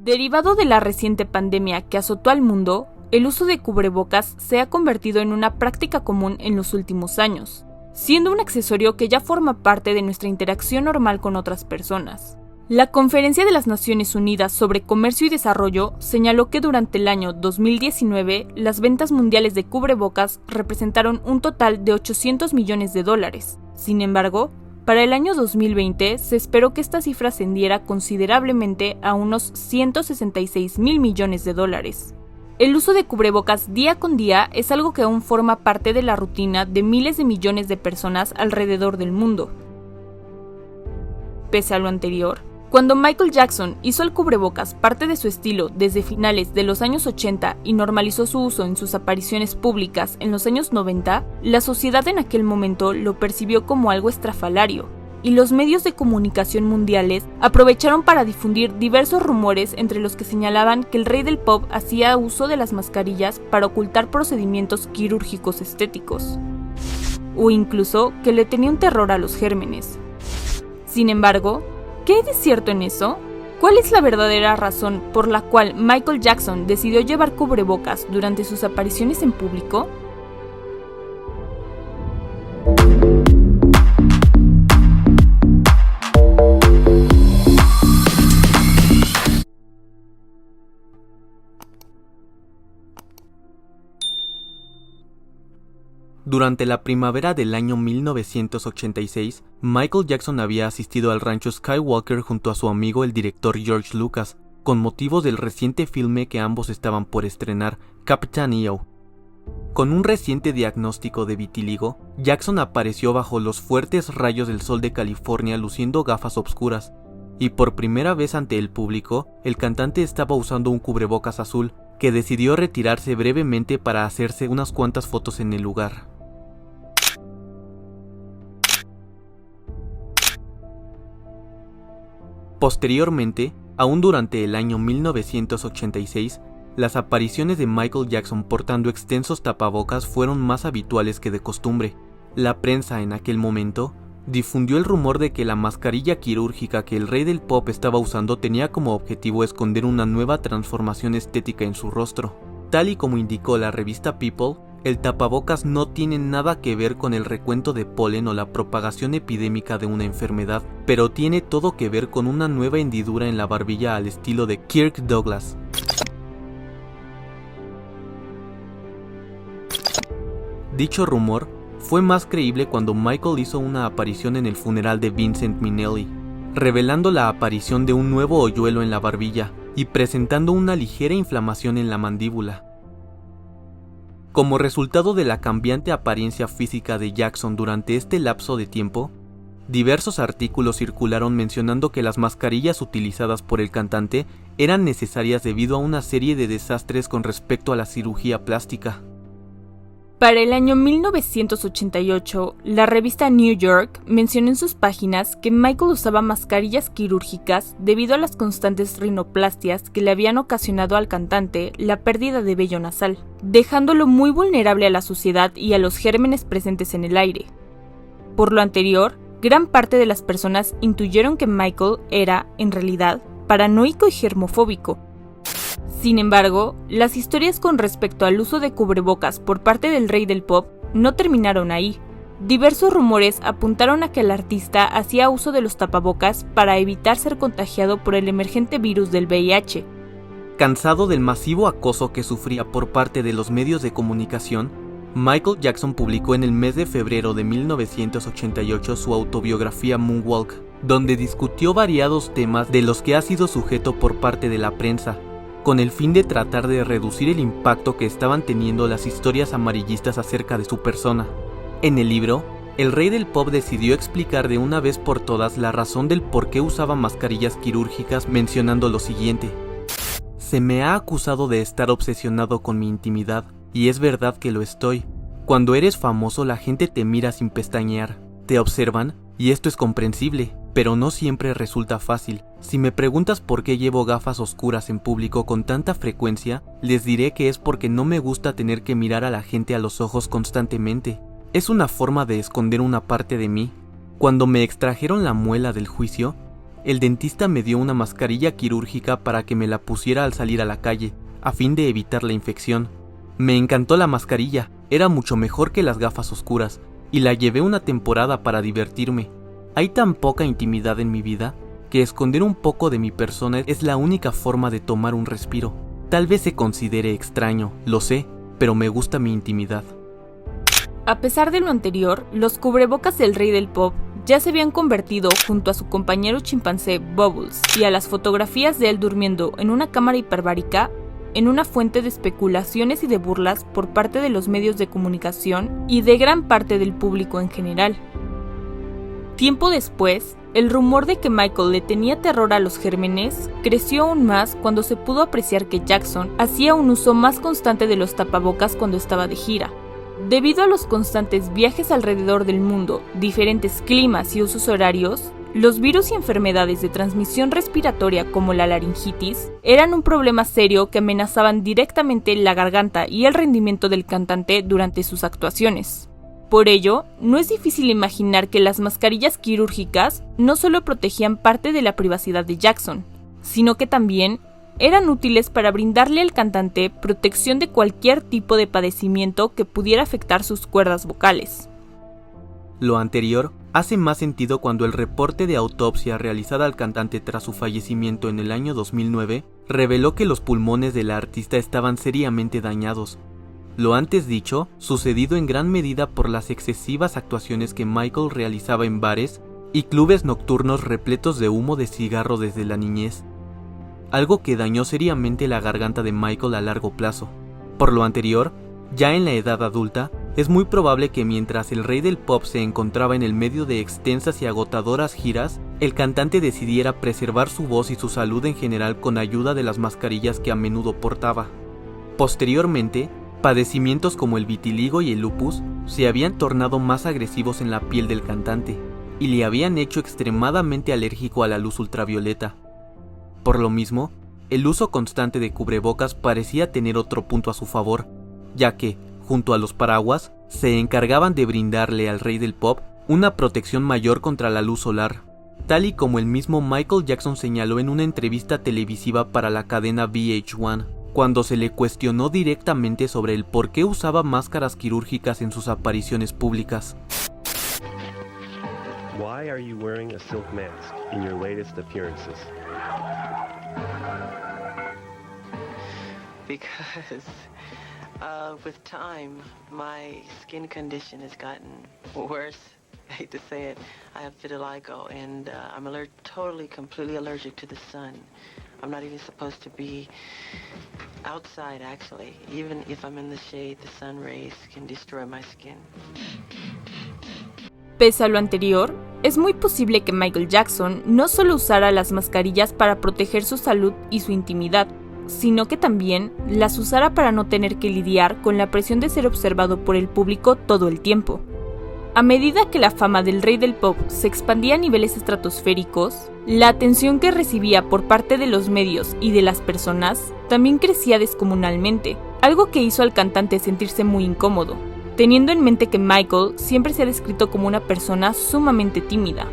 Derivado de la reciente pandemia que azotó al mundo, el uso de cubrebocas se ha convertido en una práctica común en los últimos años, siendo un accesorio que ya forma parte de nuestra interacción normal con otras personas. La Conferencia de las Naciones Unidas sobre Comercio y Desarrollo señaló que durante el año 2019 las ventas mundiales de cubrebocas representaron un total de $800 millones. Sin embargo, para el año 2020 se esperó que esta cifra ascendiera considerablemente a unos $166 mil millones. El uso de cubrebocas día con día es algo que aún forma parte de la rutina de miles de millones de personas alrededor del mundo. Pese a lo anterior, cuando Michael Jackson hizo el cubrebocas parte de su estilo desde finales de los años 80 y normalizó su uso en sus apariciones públicas en los años 90, la sociedad en aquel momento lo percibió como algo estrafalario, y los medios de comunicación mundiales aprovecharon para difundir diversos rumores entre los que señalaban que el rey del pop hacía uso de las mascarillas para ocultar procedimientos quirúrgicos estéticos, o incluso que le tenía un terror a los gérmenes. Sin embargo, ¿qué hay de cierto en eso? ¿Cuál es la verdadera razón por la cual Michael Jackson decidió llevar cubrebocas durante sus apariciones en público? Durante la primavera del año 1986, Michael Jackson había asistido al rancho Skywalker junto a su amigo el director George Lucas, con motivo del reciente filme que ambos estaban por estrenar, Captain EO. Con un reciente diagnóstico de vitiligo, Jackson apareció bajo los fuertes rayos del sol de California luciendo gafas oscuras, y por primera vez ante el público, el cantante estaba usando un cubrebocas azul, que decidió retirarse brevemente para hacerse unas cuantas fotos en el lugar. Posteriormente, aún durante el año 1986, las apariciones de Michael Jackson portando extensos tapabocas fueron más habituales que de costumbre. La prensa en aquel momento difundió el rumor de que la mascarilla quirúrgica que el rey del pop estaba usando tenía como objetivo esconder una nueva transformación estética en su rostro. Tal y como indicó la revista People, el tapabocas no tiene nada que ver con el recuento de polen o la propagación epidémica de una enfermedad, pero tiene todo que ver con una nueva hendidura en la barbilla al estilo de Kirk Douglas. Dicho rumor fue más creíble cuando Michael hizo una aparición en el funeral de Vincent Minnelli, revelando la aparición de un nuevo hoyuelo en la barbilla y presentando una ligera inflamación en la mandíbula. Como resultado de la cambiante apariencia física de Jackson durante este lapso de tiempo, diversos artículos circularon mencionando que las mascarillas utilizadas por el cantante eran necesarias debido a una serie de desastres con respecto a la cirugía plástica. Para el año 1988, la revista New York mencionó en sus páginas que Michael usaba mascarillas quirúrgicas debido a las constantes rinoplastias que le habían ocasionado al cantante la pérdida de vello nasal, dejándolo muy vulnerable a la suciedad y a los gérmenes presentes en el aire. Por lo anterior, gran parte de las personas intuyeron que Michael era, en realidad, paranoico y germofóbico. Sin embargo, las historias con respecto al uso de cubrebocas por parte del rey del pop no terminaron ahí. Diversos rumores apuntaron a que el artista hacía uso de los tapabocas para evitar ser contagiado por el emergente virus del VIH. Cansado del masivo acoso que sufría por parte de los medios de comunicación, Michael Jackson publicó en el mes de febrero de 1988 su autobiografía Moonwalk, donde discutió variados temas de los que ha sido sujeto por parte de la prensa, con el fin de tratar de reducir el impacto que estaban teniendo las historias amarillistas acerca de su persona. En el libro, el rey del pop decidió explicar de una vez por todas la razón del por qué usaba mascarillas quirúrgicas, mencionando lo siguiente: "Se me ha acusado de estar obsesionado con mi intimidad, y es verdad que lo estoy. Cuando eres famoso la gente te mira sin pestañear, te observan, y esto es comprensible, pero no siempre resulta fácil. Si me preguntas por qué llevo gafas oscuras en público con tanta frecuencia, les diré que es porque no me gusta tener que mirar a la gente a los ojos constantemente. Es una forma de esconder una parte de mí. Cuando me extrajeron la muela del juicio, el dentista me dio una mascarilla quirúrgica para que me la pusiera al salir a la calle, a fin de evitar la infección. Me encantó la mascarilla, era mucho mejor que las gafas oscuras, y la llevé una temporada para divertirme. Hay tan poca intimidad en mi vida, que esconder un poco de mi persona es la única forma de tomar un respiro. Tal vez se considere extraño, lo sé, pero me gusta mi intimidad. A pesar de lo anterior, los cubrebocas del rey del pop ya se habían convertido, junto a su compañero chimpancé Bubbles y a las fotografías de él durmiendo en una cámara hiperbárica, en una fuente de especulaciones y de burlas por parte de los medios de comunicación y de gran parte del público en general. Tiempo después, el rumor de que Michael le tenía terror a los gérmenes creció aún más cuando se pudo apreciar que Jackson hacía un uso más constante de los tapabocas cuando estaba de gira. Debido a los constantes viajes alrededor del mundo, diferentes climas y usos horarios, los virus y enfermedades de transmisión respiratoria como la laringitis eran un problema serio que amenazaban directamente la garganta y el rendimiento del cantante durante sus actuaciones. Por ello, no es difícil imaginar que las mascarillas quirúrgicas no solo protegían parte de la privacidad de Jackson, sino que también eran útiles para brindarle al cantante protección de cualquier tipo de padecimiento que pudiera afectar sus cuerdas vocales. Lo anterior hace más sentido cuando el reporte de autopsia realizada al cantante tras su fallecimiento en el año 2009 reveló que los pulmones del artista estaban seriamente dañados. Lo antes dicho, sucedido en gran medida por las excesivas actuaciones que Michael realizaba en bares y clubes nocturnos repletos de humo de cigarro desde la niñez, algo que dañó seriamente la garganta de Michael a largo plazo. Por lo anterior, ya en la edad adulta, es muy probable que mientras el rey del pop se encontraba en el medio de extensas y agotadoras giras, el cantante decidiera preservar su voz y su salud en general con ayuda de las mascarillas que a menudo portaba. Posteriormente, padecimientos como el vitiligo y el lupus se habían tornado más agresivos en la piel del cantante, y le habían hecho extremadamente alérgico a la luz ultravioleta. Por lo mismo, el uso constante de cubrebocas parecía tener otro punto a su favor, ya que, junto a los paraguas, se encargaban de brindarle al rey del pop una protección mayor contra la luz solar, tal y como el mismo Michael Jackson señaló en una entrevista televisiva para la cadena VH1, cuando se le cuestionó directamente sobre el por qué usaba máscaras quirúrgicas en sus apariciones públicas. Why are you wearing a silk mask in your latest appearances? Because with time, my skin condition has gotten worse. I hate to say it. I have vitiligo, and I'm totally, completely allergic to the sun. I'm not even supposed to be outside, actually. Even if I'm in the shade, the sun rays can destroy my skin. Pese a lo anterior, es muy posible que Michael Jackson no solo usara las mascarillas para proteger su salud y su intimidad, sino que también las usara para no tener que lidiar con la presión de ser observado por el público todo el tiempo. A medida que la fama del rey del pop se expandía a niveles estratosféricos, la atención que recibía por parte de los medios y de las personas también crecía descomunalmente, algo que hizo al cantante sentirse muy incómodo, teniendo en mente que Michael siempre se ha descrito como una persona sumamente tímida.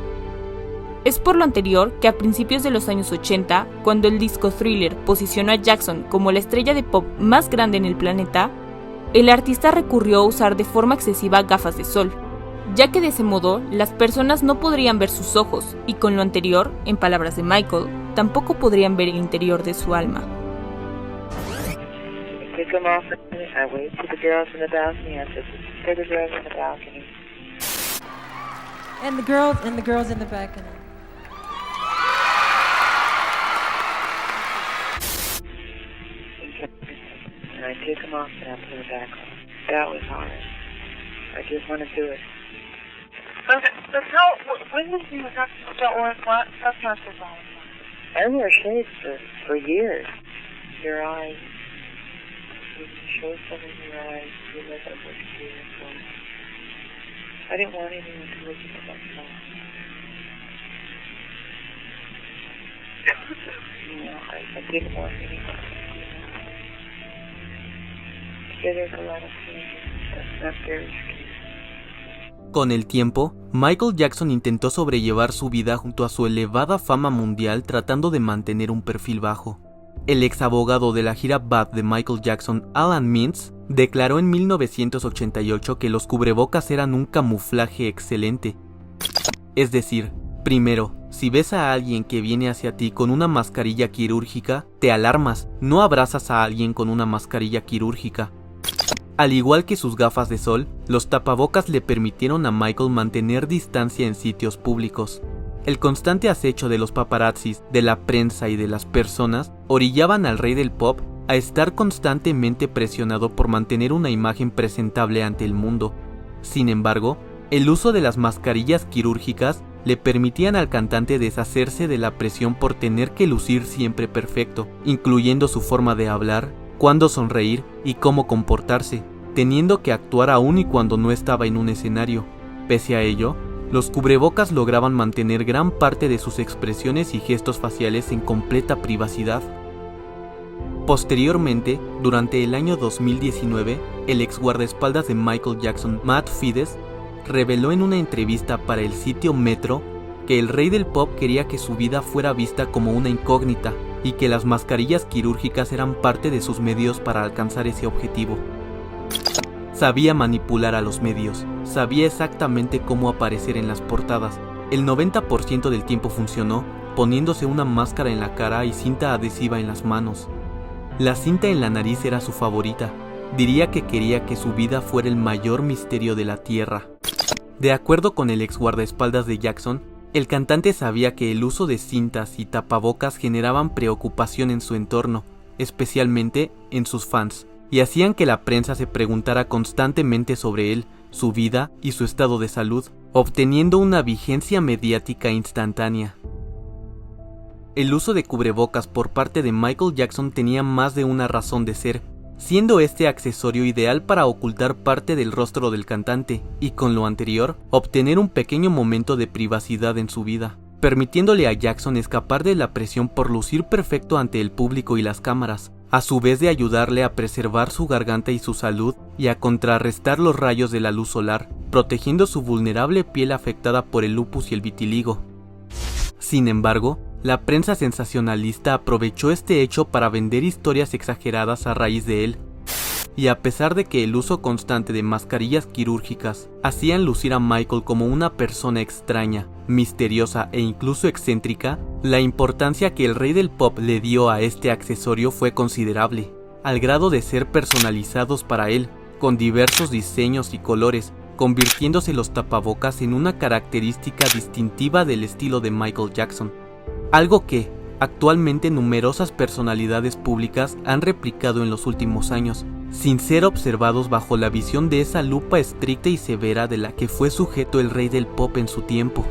Es por lo anterior que a principios de los años 80, cuando el disco Thriller posicionó a Jackson como la estrella de pop más grande en el planeta, el artista recurrió a usar de forma excesiva gafas de sol, ya que de ese modo las personas no podrían ver sus ojos y con lo anterior, en palabras de Michael, tampoco podrían ver el interior de su alma. And the girls in the balcony. And I took them off and I put them back on. That was hard. I just want to do it. But how, when did you have to wear glasses all the time? I wore shades for years. Your eyes. You show something in your eyes. You let them look at you. So I didn't want anyone to look at myself. You know, I didn't want anyone to see that. There's a lot of pain. That's not very scary. Con el tiempo, Michael Jackson intentó sobrellevar su vida junto a su elevada fama mundial tratando de mantener un perfil bajo. El ex abogado de la gira Bad de Michael Jackson, Alan Mintz, declaró en 1988 que los cubrebocas eran un camuflaje excelente. Es decir, primero, si ves a alguien que viene hacia ti con una mascarilla quirúrgica, te alarmas, no abrazas a alguien con una mascarilla quirúrgica. Al igual que sus gafas de sol, los tapabocas le permitieron a Michael mantener distancia en sitios públicos. El constante acecho de los paparazzis, de la prensa y de las personas orillaban al rey del pop a estar constantemente presionado por mantener una imagen presentable ante el mundo. Sin embargo, el uso de las mascarillas quirúrgicas le permitían al cantante deshacerse de la presión por tener que lucir siempre perfecto, incluyendo su forma de hablar, cuándo sonreír y cómo comportarse, teniendo que actuar aún y cuando no estaba en un escenario. Pese a ello, los cubrebocas lograban mantener gran parte de sus expresiones y gestos faciales en completa privacidad. Posteriormente, durante el año 2019, el ex guardaespaldas de Michael Jackson, Matt Fides, reveló en una entrevista para el sitio Metro que el rey del pop quería que su vida fuera vista como una incógnita y que las mascarillas quirúrgicas eran parte de sus medios para alcanzar ese objetivo. Sabía manipular a los medios, sabía exactamente cómo aparecer en las portadas. El 90% del tiempo funcionó, poniéndose una máscara en la cara y cinta adhesiva en las manos. La cinta en la nariz era su favorita. Diría que quería que su vida fuera el mayor misterio de la Tierra. De acuerdo con el ex guardaespaldas de Jackson, el cantante sabía que el uso de cintas y tapabocas generaban preocupación en su entorno, especialmente en sus fans, y hacían que la prensa se preguntara constantemente sobre él, su vida y su estado de salud, obteniendo una vigencia mediática instantánea. El uso de cubrebocas por parte de Michael Jackson tenía más de una razón de ser, siendo este accesorio ideal para ocultar parte del rostro del cantante y, con lo anterior, obtener un pequeño momento de privacidad en su vida, permitiéndole a Jackson escapar de la presión por lucir perfecto ante el público y las cámaras, a su vez de ayudarle a preservar su garganta y su salud y a contrarrestar los rayos de la luz solar, protegiendo su vulnerable piel afectada por el lupus y el vitiligo. Sin embargo, la prensa sensacionalista aprovechó este hecho para vender historias exageradas a raíz de él. Y a pesar de que el uso constante de mascarillas quirúrgicas hacían lucir a Michael como una persona extraña, misteriosa e incluso excéntrica, la importancia que el rey del pop le dio a este accesorio fue considerable, al grado de ser personalizados para él, con diversos diseños y colores, convirtiéndose los tapabocas en una característica distintiva del estilo de Michael Jackson. Algo que, actualmente, numerosas personalidades públicas han replicado en los últimos años, sin ser observados bajo la visión de esa lupa estricta y severa de la que fue sujeto el rey del pop en su tiempo.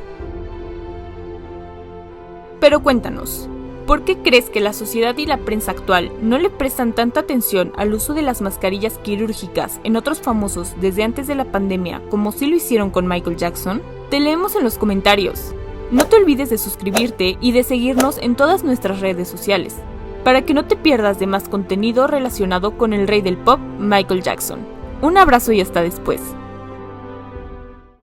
Pero cuéntanos, ¿por qué crees que la sociedad y la prensa actual no le prestan tanta atención al uso de las mascarillas quirúrgicas en otros famosos desde antes de la pandemia como sí lo hicieron con Michael Jackson? Te leemos en los comentarios. No te olvides de suscribirte y de seguirnos en todas nuestras redes sociales, para que no te pierdas de más contenido relacionado con el rey del pop, Michael Jackson. Un abrazo y hasta después.